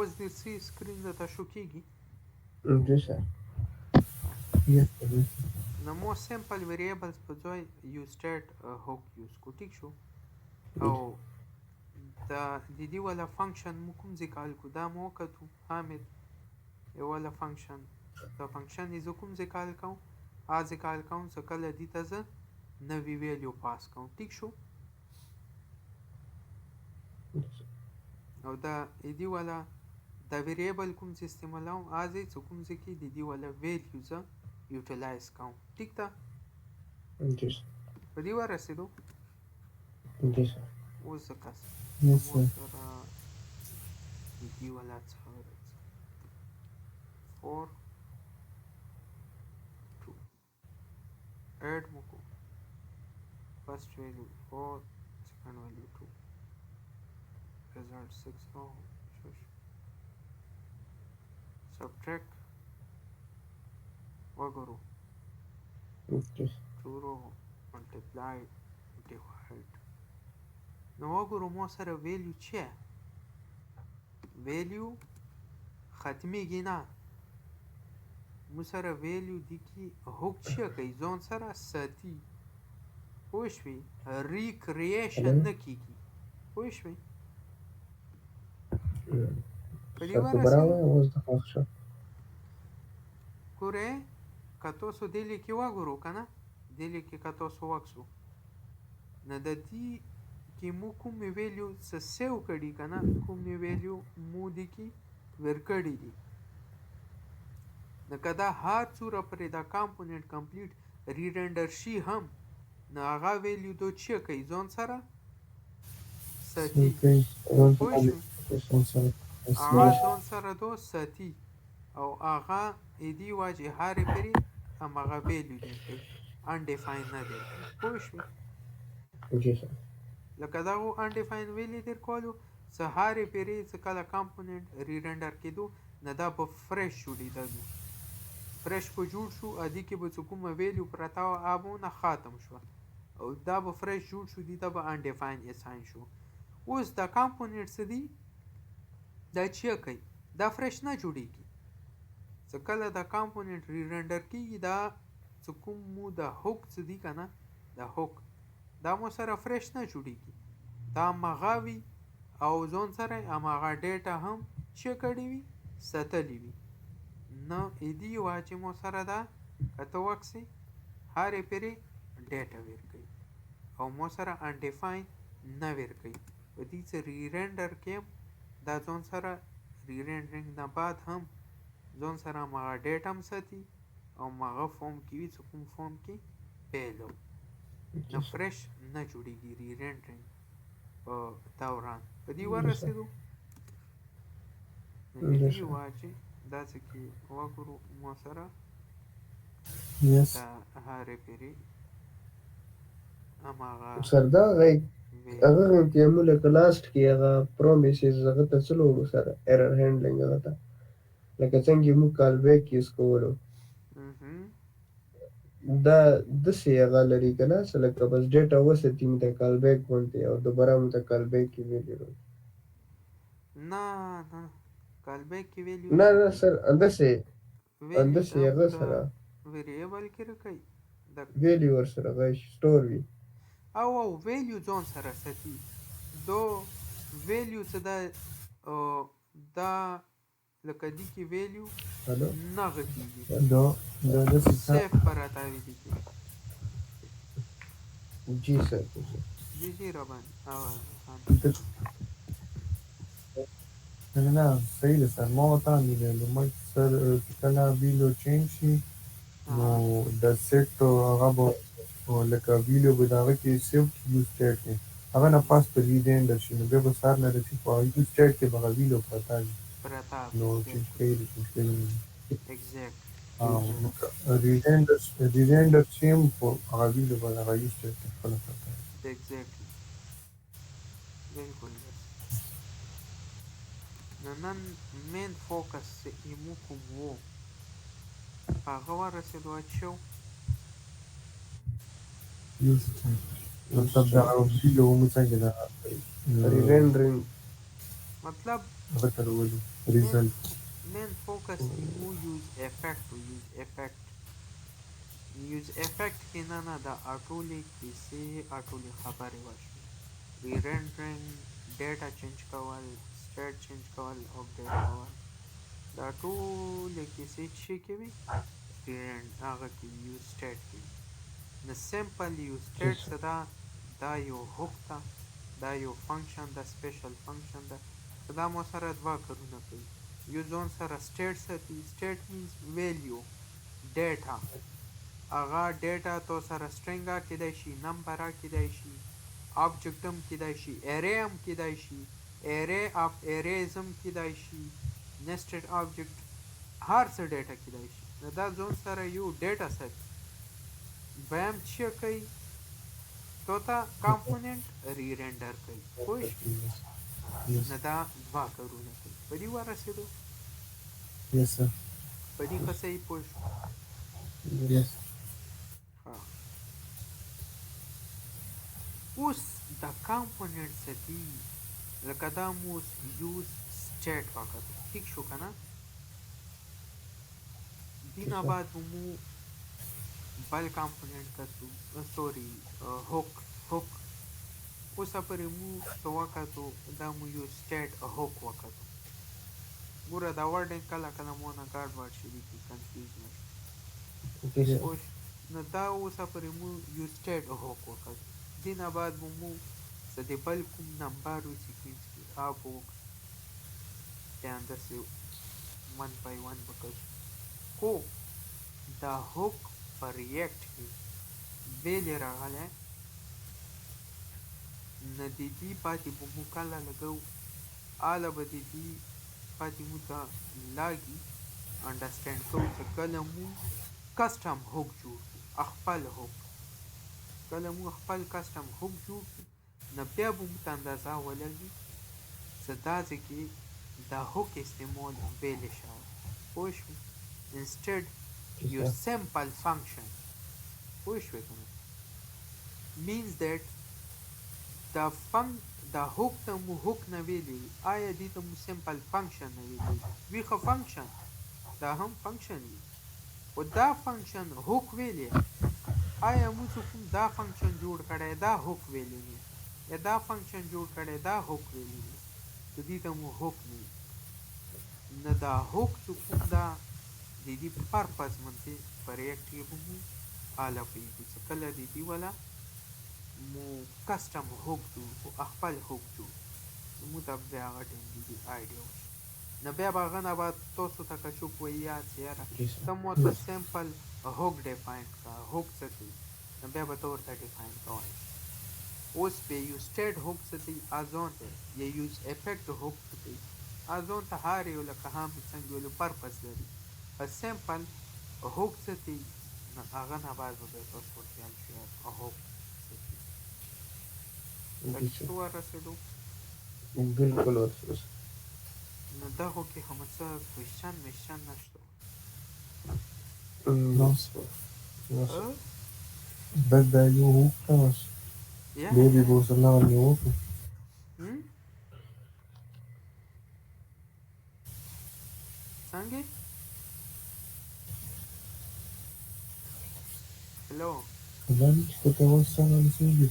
اوس د سی سکرین درته شو کېږي. جی سر. Yes, sir. Yes, sir. نو موست سمپل ویریبلز په ځای یو سټیټ هوک یوز کو. ټیک شو. او دا د دې والا فنکشن مو کوم ځای کال کو دا مو وکتو حامد یو والا فنکشن دا فنکشن یې زه کوم ځای کال کوم ځای کال کوم څه کله دې ته زه نوی ویلیو پاس کوم. ټیک شو. او دا دې والا دا ویریبل کوم ځای استعمالوم ځای څه کوم ځای کې د دې والا ویلیو زه یوټیلایز کوم. ټیک ده. جی سر. په دې ورسېدو. جی سر. اوس زه کس Yes, sir. سره د دې والا څخه 4 2 add مو کو. first value 4 second value 2 result 6 oh shush. subtract وګورو Okay. 2 row multiply divide. نو وګورو مو سره ویلیو چیه ویلیو ختمیږي نه مو سره ویلیو دی کی هوک چیه کوي ځان سره ساتي. پوه شوې ریکریشن نه کیږي. پوه شوې په دې Sir, dobará ورسېدو. was the function. ګورې که تاسو دې لیکې وګورو که نه دې لیکې که تاسو وکسو نه د دې کې مو کومې ویلیو څه سیو کړي که نه کومې ویلیو مو دې کې ورکړي دي. نو که دا هر څومره پرې دا کامپوننټ کمپلیټ ریرنډر شي هم نو هغه ویلیو دو چیه کوي ځان سره ساتي. Okay. One پوه to شوې هغه ځان سره دو ساتي او هغه دې واجې هرې پرې همغه ویلیو دی کوي undefined نه دی. پوه شوې جی سر. لکه دغو undefined ویلیو در کولو څه هرې پرې څه کله کامپوننټ ریرنډر کېدو نه دا به فرش جوړېدلو. فرش به جوړ شو ادي کې به څه کومه ویلیو پرته وه هغه نه ختم شوه او دا به فرش جوړ شو دي ته به undefined اساین شو. اوس دا کامپوننټ څه دي دا چیه کوي دا فرش نه جوړېږي. څه کله دا کامپوننټ ریرنډر کېږي دا څه کوم مو دا هوک څه دي که نه دا هوک دا مو سره فرش نه جوړېږي دا همغه وي او ځان سره همغه ډیټا هم چه کړې وي ساتلې وي. نو دې وه چې مو سره دا که ته وکسې هرې پرې ډیټا ورکوي او مو سره undefined نه ورکوي. په دې څه ریرنډر کې دا ځان سره ریرنډرینګ نه بعد هم ځان سره همغه ډیټا هم ساتي او همغه فارم کې وي څه کوم فارم کې پیلو نو فرش نه جوړېږي ریرنډرینګ په دوران. په دې ورسېدو نو دې وه چې داسې کې وګورو ما سره دا هرې پرې همغه سر دا هغه کې موږ لکه لاست کې هغه پرومیسز هغه ته څه وړو سره ایرر هینډلینګ هغه ته لکه څنګه موږ کال بیک یوز کولو دا داسې هغه لري که نه څه لکه بس ډیټا وساتي مو ته کال بیک غوندې او دوباره مو ته کال بیک کې ویلیو نه نه کال بیک کې ویلیو نه نه سر همداسې هغه سره ویریبل کې راکوي ویلیو ورسره هغه سټور وي او ویلیو ځان سره ساتي. دو ویلیو څه ده دا لکه دې کې ویلیو نه غټېږي سیف پر راتاوي دي کې جی سر جی را باندې نه صحیح ده سر ما ورته هم ویلو موږ سر چې کله ویلو چینج شي نو د سیټ هغه به لکه ویلیو به د هغه کې سیو یو سټیټ کې هغه نه پاس په ریډنډر شي نو بیا به سر نه رسي په یو سټیټ کې به هغه ویلیو پرته وي نو چینج کوي ریډنډر چې هم په هغه ویلیو به هغه یو سټیټ کې خپله پرته وي. ایگزیکټلی بالکل. نن مین فوکس ایمو کوم وو هغه ورسېدو اچو مطلب دا ویلیو مو څنګه دا ریرنډرینګ مطلب هغه ته راولي ریزلټ. main focus دی مو use effect to use effect کې نه دا اټولې کیسې اټولې خبرې وشوي re-rendering data change کول state change کول update کول دا ټولې کیسې چې کوي هغه کې use state کوي نو simple use state څه ده دا یو هوک ده دا یو فنکشن ده سپیشل فنکشن ده دا مو سره دوه کارونه کوي یو ځون سره state ساتي state means value data هغه ډیټا تو سره سټرینګ کېدای شي نمبر کېدای شي آبجیکټ هم کېدای شي ارې هم کېدای شي ارې اف اریز هم کېدای شي نسټډ آبجیکټ هر څه ډیټا کېدای شي نو دا ځون سره یو ډیټا سیټ بیم چې کوي تو ته کمپوننت ری رینډر کوي پوه نو دا دوه کارونه کوي په دې ورسېدو یس سر په دې ښه صحیح پوه شو یس اوس د کمپوننټ څه دي لکه دا مو یوز سټیټ وکړو ټیک شو که نه دې نه بعد مو بل کمپوننټ کتو سوري هوک اوس پرې مو څه وکړو دا مو یو سټیټ هوک وکړو ګوره دا ورډینګ کله کله مو نه ګاډ ورډ شي دي کنفیوز نه نو دا اوس پرې مو یو سټیټ هوک وکړو دې نه بعد مو څه د بل کوم نمبر و سیکوینس کې آپ وکړو بیا همداسې ون بای ون به کوو خو دا هوک په ریاکټ کې ویلې راغلی نه د دې پاتې به مو کله لګو هله به د دې پاتې مو ته لاګي انډرسټینډ کوو چې کله مو کسټم هوک جوړ کړو خپل هوک کله مو خپل کسټم هوک جوړ کړو نو بیا به مو ته اندازه ولګي چې دا ځای کې د هوک استعمال ویلې شوی پوه شوې انسټډ یو سمپل فنکشن پوه شوې که نه means that دا هوک ته مو هوک نه ویلې آیا دې ته مو سمپل فنکشن نه ویلې وي خو فنکشن دا هم فنکشن وي خو دا فنکشن هوک ویلې آیا مو چې کوم دا فنکشن جوړ کړی دا هوک ویلې نه یا دا فنکشن جوړ کړی دا هوک ویلې نه نو دې ته مو هوک نه نه دا هوک چې کوم دا د دې پرپز منځې په ریاکټ کې به مو اله پوهېږو چې کله د دې والا مو کسټم هوک جوړ کړو خپل هوک جوړ نو مو ته بیا هغه ټایم د دې آیډیا وشي نو بیا به هغه نه بعد تاسو ته که څوک وایي یاد چې یاره ته مو ته سمپل هوک ډیفاین کړه هوک څه کوي نو بیا به ته ورته ډیفاین کولی اوس به یو سټیټ هوک څه دی ازون دی یا یوز افیکټ هوک څه دی ازون ته هر یو لکه هم څنګه ویلو پرپز لري په سمپل هوک څه دی نو هغه نه بعد به بیا تاسو ورته یاد شي هوک څه دی څه ورسېدو بالکل ورسره نو دغو کې هم څه کوېشن میشن نشته نو بس دا یو هوک ته یا بیبي به ورسره لاندې وکړو څنګه هلو دا نه چې ته اوس څنګه رسېږي